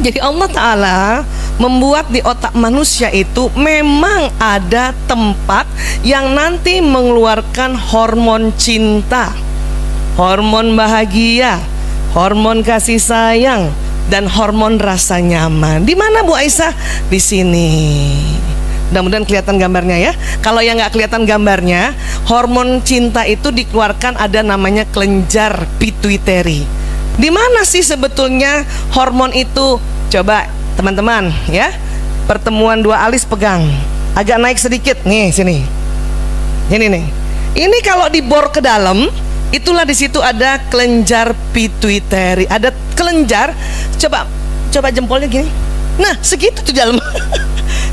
Jadi Allah Ta'ala membuat di otak manusia itu memang ada tempat yang nanti mengeluarkan hormon cinta, hormon bahagia, hormon kasih sayang, dan hormon rasa nyaman. Di mana Bu Aisyah? Di sini. Mudah-mudahan kelihatan gambarnya ya. Kalau yang nggak kelihatan gambarnya, hormon cinta itu dikeluarkan ada namanya kelenjar pituitari. Di mana sih sebetulnya hormon itu? Coba teman-teman ya, pertemuan dua alis pegang, agak naik sedikit nih sini. Ini nih. Ini kalau dibor ke dalam, itulah di situ ada kelenjar pituitari. Ada kelenjar. Coba jempolnya gini. Nah, segitu tuh dalam.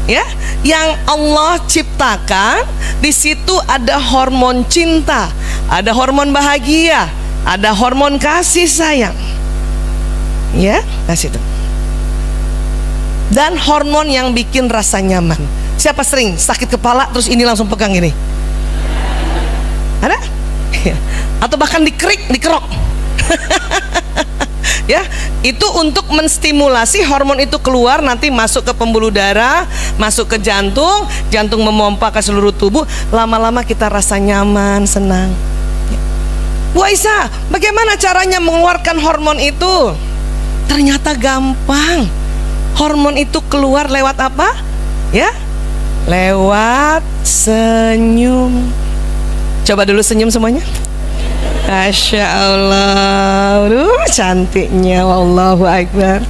Ya, yang Allah ciptakan di situ ada hormon cinta, ada hormon bahagia, ada hormon kasih sayang. Ya, kasih itu. Dan hormon yang bikin rasa nyaman. Siapa sering sakit kepala terus ini langsung pegang ini? Ada? Atau bahkan dikerok. Ya, itu untuk menstimulasi hormon itu keluar, nanti masuk ke pembuluh darah, masuk ke jantung, jantung memompa ke seluruh tubuh, lama-lama kita rasa nyaman, senang. Bu Aisyah, bagaimana caranya mengeluarkan hormon itu? Ternyata gampang. Hormon itu keluar lewat apa? Ya, lewat senyum. Coba dulu senyum semuanya. Masya Allah, cantiknya, wallahu akbar.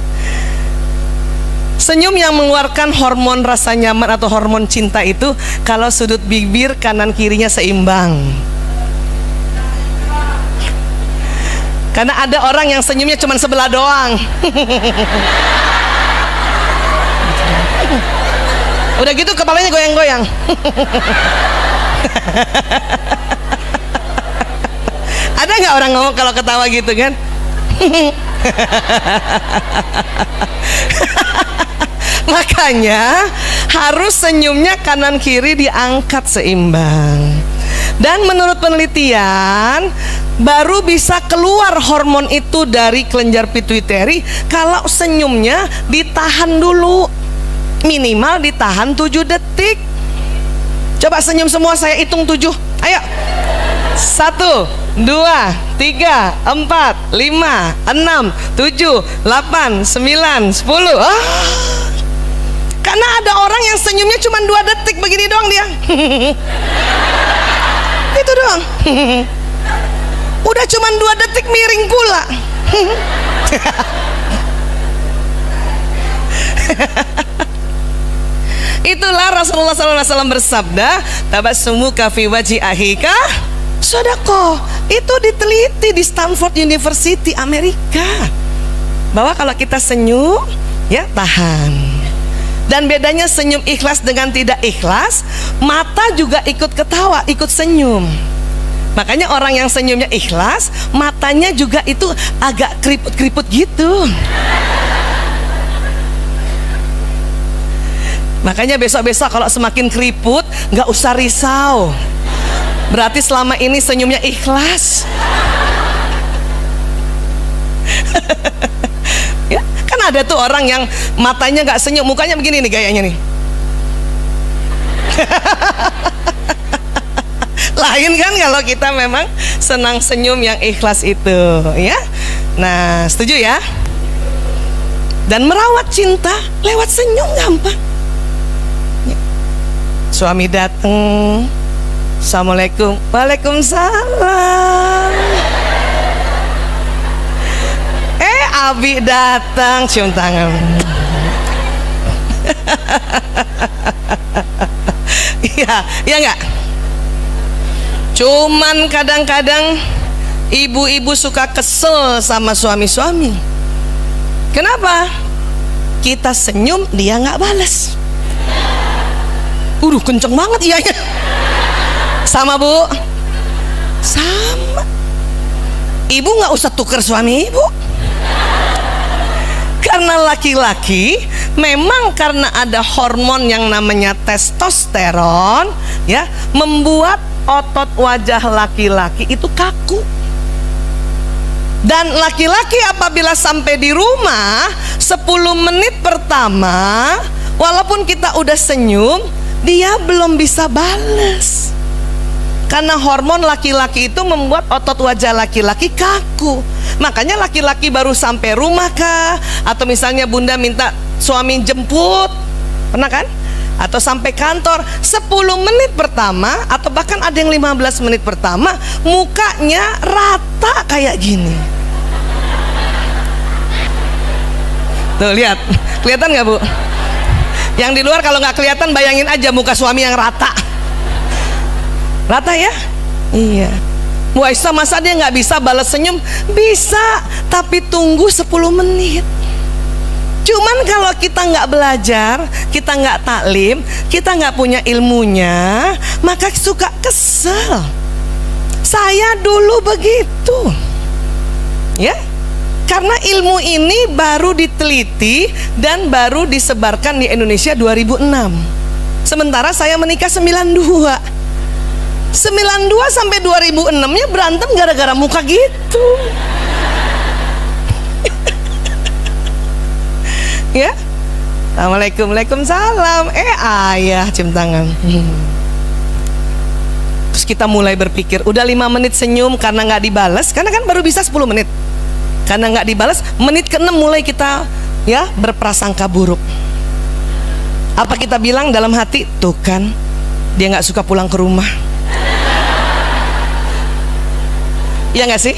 Senyum yang mengeluarkan hormon rasa nyaman atau hormon cinta itu kalau sudut bibir kanan kirinya seimbang. Karena ada orang yang senyumnya cuma sebelah doang. Udah gitu kepalanya goyang-goyang. Ada nggak orang ngomong kalau ketawa gitu kan? Makanya harus senyumnya kanan kiri diangkat seimbang. Dan menurut penelitian baru bisa keluar hormon itu dari kelenjar pituitari kalau senyumnya ditahan dulu, minimal ditahan 7 detik. Coba senyum semua, saya hitung 7. Ayo. 1, 2, 3, 4, 5, 6, 7, 8, 9, 10. Karena ada orang yang senyumnya cuma 2 detik begini doang dia. Itu doang. Udah cuma 2 detik miring pula. Itulah Rasulullah SAW bersabda, tabassumuka fi wajhi ahika sodako. Itu diteliti di Stanford University Amerika, bahwa kalau kita senyum ya tahan. Dan bedanya senyum ikhlas dengan tidak ikhlas, mata juga ikut ketawa, ikut senyum. Makanya orang yang senyumnya ikhlas, matanya juga itu agak keriput-keriput gitu. Makanya besok-besok kalau semakin keriput, nggak usah risau. Berarti selama ini senyumnya ikhlas. Ya, kan ada tuh orang yang matanya nggak senyum, mukanya begini nih gayanya nih. Lain kan kalau kita memang senang senyum yang ikhlas itu, ya. Nah, setuju ya? Dan merawat cinta lewat senyum gampang. Suami datang, assalamualaikum, waalaikumsalam. Abi datang, cium tangan. Iya, iya enggak? Cuman kadang-kadang ibu-ibu suka kesel sama suami-suami. Kenapa? Kita senyum, dia nggak balas. Kenceng banget iyanya. Sama Bu? Sama. Ibu nggak usah tuker suami ibu. Karena laki-laki memang karena ada hormon yang namanya testosteron, ya, membuat otot wajah laki-laki itu kaku. Dan laki-laki apabila sampai di rumah 10 menit pertama, walaupun kita udah senyum, dia belum bisa bales. Karena hormon laki-laki itu membuat otot wajah laki-laki kaku. Makanya laki-laki baru sampai rumah kah, atau misalnya bunda minta suami jemput, pernah kan? Atau sampai kantor, 10 menit pertama atau bahkan ada yang 15 menit pertama, mukanya rata kayak gini. Tuh lihat, kelihatan nggak Bu? Yang di luar kalau nggak kelihatan, bayangin aja muka suami yang rata. Rata ya? Iya. Bu Aisyah, masa dia nggak bisa balas senyum? Bisa, tapi tunggu 10 menit. Cuman kalau kita nggak belajar, kita nggak taklim, kita nggak punya ilmunya, maka suka kesel. Saya dulu begitu, ya. Karena ilmu ini baru diteliti dan baru disebarkan di Indonesia 2006. Sementara saya menikah 92. 92 sampai 2006-nya berantem gara-gara muka gitu. Ya. Assalamualaikum, waalaikumsalam. Ayah cium tangan. Terus kita mulai berpikir, udah 5 menit senyum karena nggak dibalas, karena kan baru bisa 10 menit. Karena nggak dibalas, menit ke-6 mulai kita ya berprasangka buruk. Apa kita bilang dalam hati, tuh kan dia nggak suka pulang ke rumah. Ya nggak sih?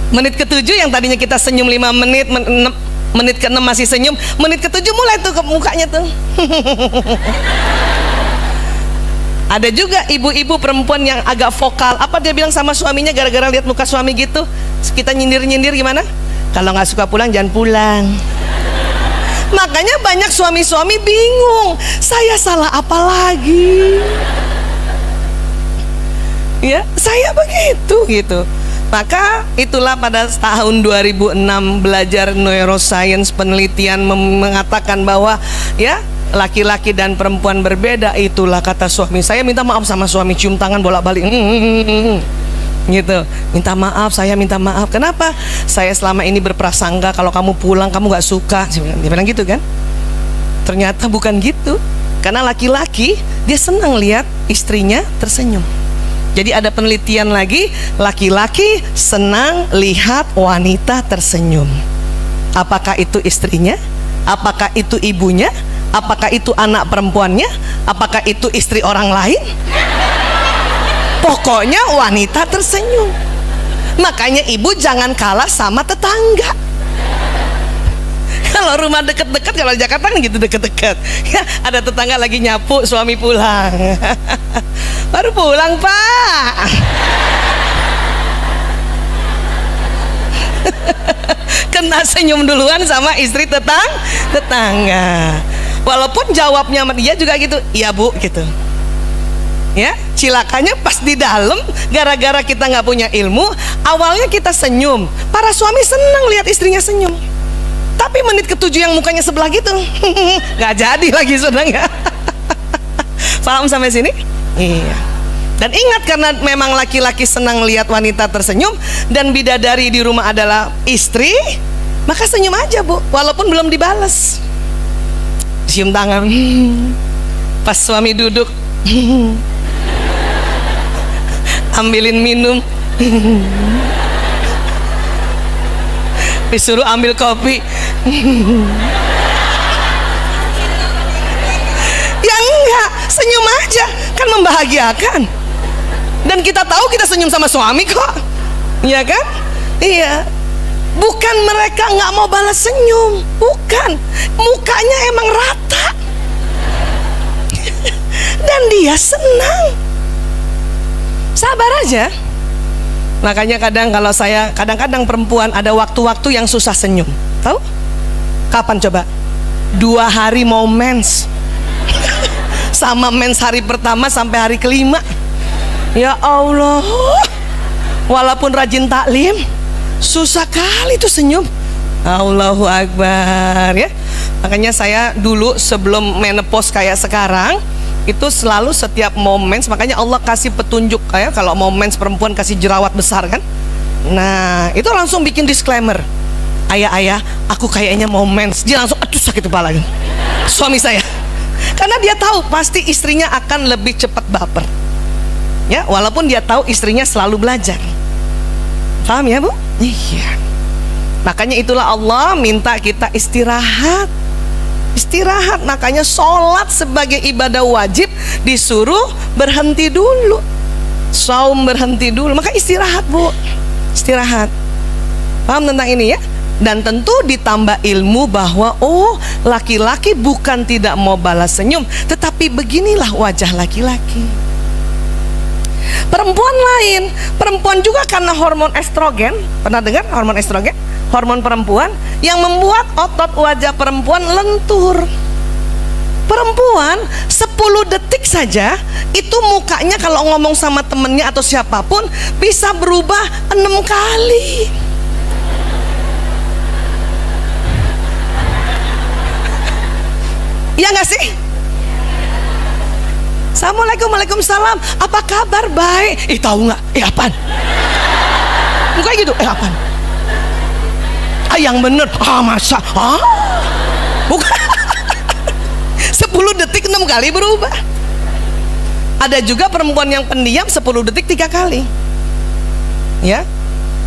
Menit ke-7 yang tadinya kita senyum 5 menit, menit ke-6 masih senyum, menit ke-7 mulai tuh ke mukanya tuh. Ada juga ibu-ibu perempuan yang agak vokal. Apa dia bilang sama suaminya gara-gara lihat muka suami gitu? Kita nyindir-nyindir gimana? Kalau nggak suka pulang, jangan pulang. Makanya banyak suami-suami bingung, saya salah apa lagi? Ya, saya begitu gitu. Maka itulah pada tahun 2006 belajar neuroscience, penelitian mengatakan bahwa ya laki-laki dan perempuan berbeda. Itulah kata suami, saya minta maaf sama suami, cium tangan bolak-balik gitu, minta maaf, saya minta maaf. Kenapa? Saya selama ini berprasangka kalau kamu pulang kamu gak suka. Dia bilang gitu kan. Ternyata bukan gitu. Karena laki-laki dia senang lihat istrinya tersenyum. Jadi ada penelitian lagi, laki-laki senang lihat wanita tersenyum. Apakah itu istrinya? Apakah itu ibunya? Apakah itu anak perempuannya? Apakah itu istri orang lain? Pokoknya wanita tersenyum. Makanya ibu jangan kalah sama tetangga. Kalau rumah deket-deket, kalau di Jakarta kan gitu deket-deket ya, ada tetangga lagi nyapu, suami pulang. Baru pulang Pak. Kena senyum duluan sama istri tetangga. Walaupun jawabnya dia juga gitu, iya Bu gitu. Ya, cilakanya pas di dalam, gara-gara kita nggak punya ilmu, awalnya kita senyum. Para suami senang lihat istrinya senyum. Tapi menit ke-7 yang mukanya sebelah gitu, nggak jadi lagi saudara. Paham sampai sini? Iya. Dan ingat, karena memang laki-laki senang lihat wanita tersenyum dan bidadari di rumah adalah istri, maka senyum aja Bu, walaupun belum dibalas. Cium tangan. Pas suami duduk, ambilin minum. Disuruh ambil kopi. Ya enggak, senyum aja, kan membahagiakan. Dan kita tahu kita senyum sama suami kok, iya kan? Iya. Bukan mereka nggak mau balas senyum, bukan. Mukanya emang rata. Dan dia senang. Sabar aja. Makanya kadang perempuan ada waktu-waktu yang susah senyum. Tahu? Kapan coba? 2 hari mau mens. Sama mens hari pertama sampai hari kelima. Ya Allah. Walaupun rajin taklim, susah kali tuh senyum. Allahu Akbar ya. Makanya saya dulu sebelum menopause kayak sekarang, itu selalu setiap mau mens, makanya Allah kasih petunjuk kayak kalau mau mens perempuan kasih jerawat besar kan. Nah, itu langsung bikin disclaimer. Ayah, aku kayaknya mau mens. Dia langsung, aduh sakit kepala. Suami saya. Karena dia tahu pasti istrinya akan lebih cepat baper. Ya, walaupun dia tahu istrinya selalu belajar. Paham ya, Bu? Iya. Makanya itulah Allah minta kita istirahat. Istirahat, makanya sholat sebagai ibadah wajib disuruh berhenti dulu. Saum berhenti dulu, maka istirahat, Bu. Istirahat. Paham tentang ini ya? Dan tentu ditambah ilmu bahwa oh, laki-laki bukan tidak mau balas senyum, tetapi beginilah wajah laki-laki. Perempuan lain, perempuan juga karena hormon estrogen. Pernah dengar hormon estrogen? Hormon perempuan yang membuat otot wajah perempuan lentur. Perempuan 10 detik saja itu mukanya kalau ngomong sama temennya atau siapapun bisa berubah 6 kali. Iya gak sih? Assalamualaikum, waalaikumsalam. Apa kabar? Baik. Tahu nggak? Apaan? Mukanya gitu. Apaan? Yang bener. Masa? Bukan. 10 detik 6 kali berubah. Ada juga perempuan yang pendiam 10 detik 3 kali. Ya,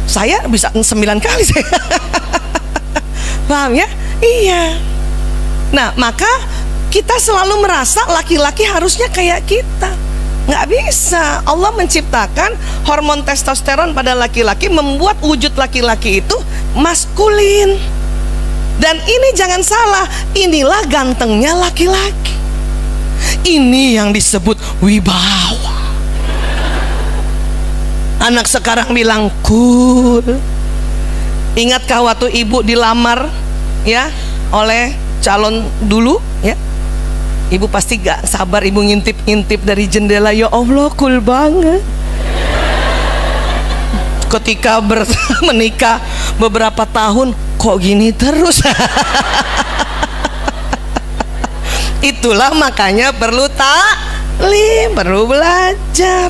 saya bisa 9 kali saya. Paham ya? Iya. Nah, maka kita selalu merasa laki-laki harusnya kayak kita. Nggak bisa. Allah menciptakan hormon testosteron pada laki-laki, membuat wujud laki-laki itu maskulin. Dan ini jangan salah, inilah gantengnya laki-laki. Ini yang disebut wibawa. Anak sekarang bilang cool. Ingatkah waktu ibu dilamar ya oleh calon dulu ya? Ibu pasti gak sabar, ibu ngintip-ngintip dari jendela. Ya Allah, cool banget. Ketika menikah beberapa tahun, kok gini terus? Itulah makanya perlu taklim, perlu belajar.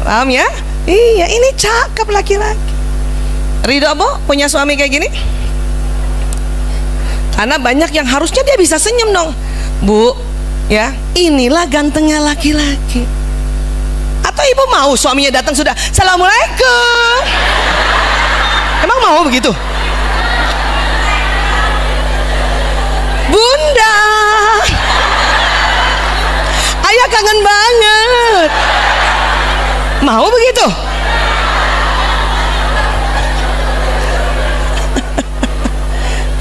Paham ya? Iya, ini cakep laki-laki. Ridho, Bu, punya suami kayak gini? Karena banyak yang harusnya dia bisa senyum dong. Bu, ya, inilah gantengnya laki-laki. Atau ibu mau suaminya datang sudah Assalamualaikum? Emang mau begitu? Bunda, ayah kangen banget. Mau begitu?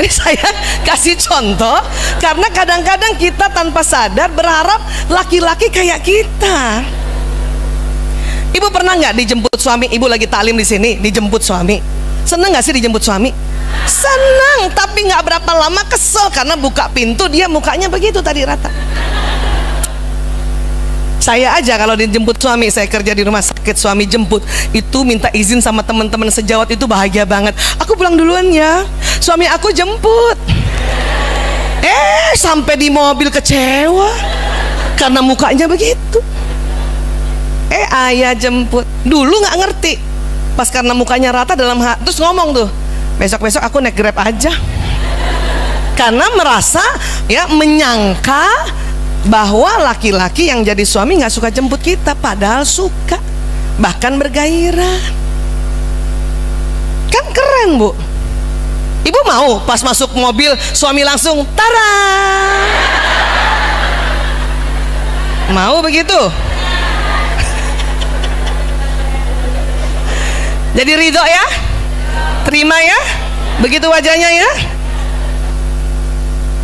Ini saya kasih contoh karena kadang-kadang kita tanpa sadar berharap laki-laki kayak kita. Ibu pernah nggak dijemput suami? Ibu lagi taklim di sini, dijemput suami. Seneng nggak sih dijemput suami? Senang, tapi nggak berapa lama kesel karena buka pintu dia mukanya begitu tadi rata. Saya aja kalau dijemput suami, saya kerja di rumah sakit, suami jemput itu minta izin sama teman-teman sejawat, itu bahagia banget. Aku pulang duluan ya, suami aku jemput. Sampai di mobil kecewa karena mukanya begitu. Ayah jemput. Dulu nggak ngerti, pas karena mukanya rata dalam hati, terus ngomong tuh, besok-besok aku naik Grab aja. Karena merasa ya, menyangka bahwa laki-laki yang jadi suami nggak suka jemput kita, padahal suka, bahkan bergairah. Kan keren, Bu. Ibu mau pas masuk mobil suami langsung tara? Mau begitu? Jadi ridho ya? Terima ya? Begitu wajahnya ya?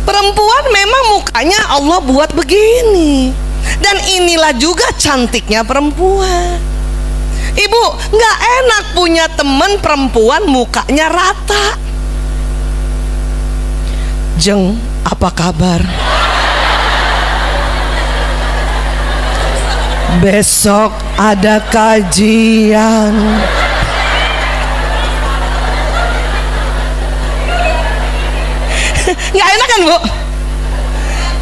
Perempuan memang mukanya Allah buat begini. Dan inilah juga cantiknya perempuan. Ibu, nggak enak punya temen perempuan mukanya rata. Jeng, apa kabar? Besok ada kajian. Nggak enak kan, Bu?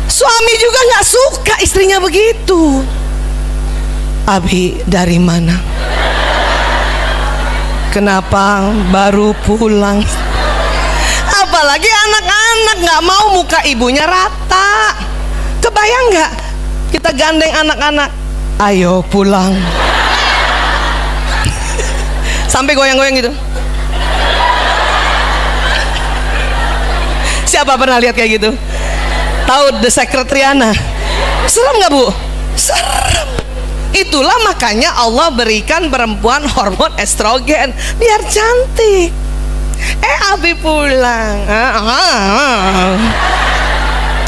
Suami juga nggak suka istrinya begitu. Abi dari mana? kenapa baru pulang? Apalagi anak-anak nggak mau muka ibunya rata. Kebayang nggak kita gandeng anak-anak, ayo pulang, sampai goyang-goyang gitu. Siapa pernah lihat kayak gitu? Tahu The Secretariana? Serem nggak Bu? Serem. Itulah makanya Allah berikan perempuan hormon estrogen biar cantik. Abi pulang,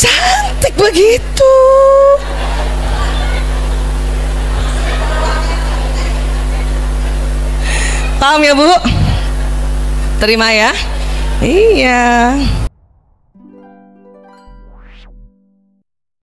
cantik begitu. Paham ya Bu? Terima ya. Iya.